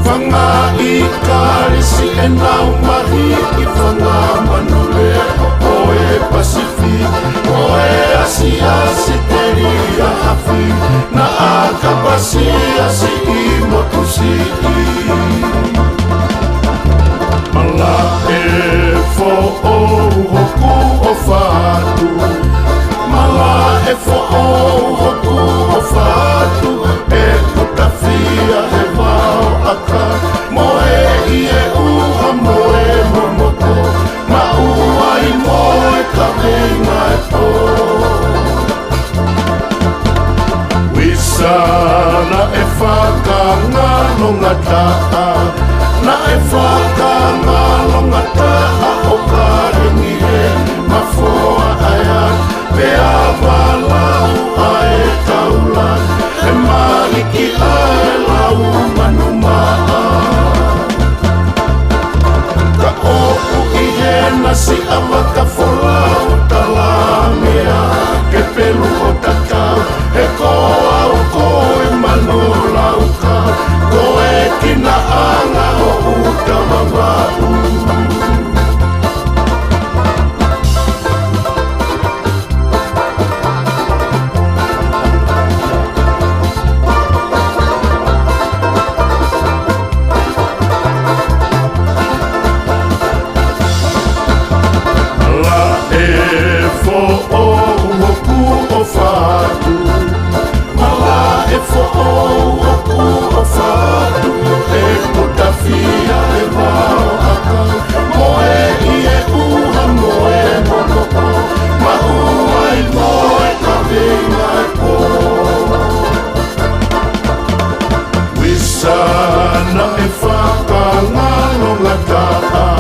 Whanga I karisi e nau mahi I whanga manule o e Pacific o e Asia si te ria hawhi na a kapasia si I motusi Mala e fo o hoku o whātu Mala e fo o hoku o whātu e kutawhia he wao aka moe I e uha moe momoko ma ua I moe ka venga e po Wisana e whakangalo ngataa Na e whakangalo ngataa o ka ringi he mafoa aia Pea walau ae taula E mariki ae lau manumaa Ka oku I hena si awa ka wholau talamea Ke pelu o takau E koa o koe manulau ka Koe kina anga o uta mawau Wisana e whakangalo ngataa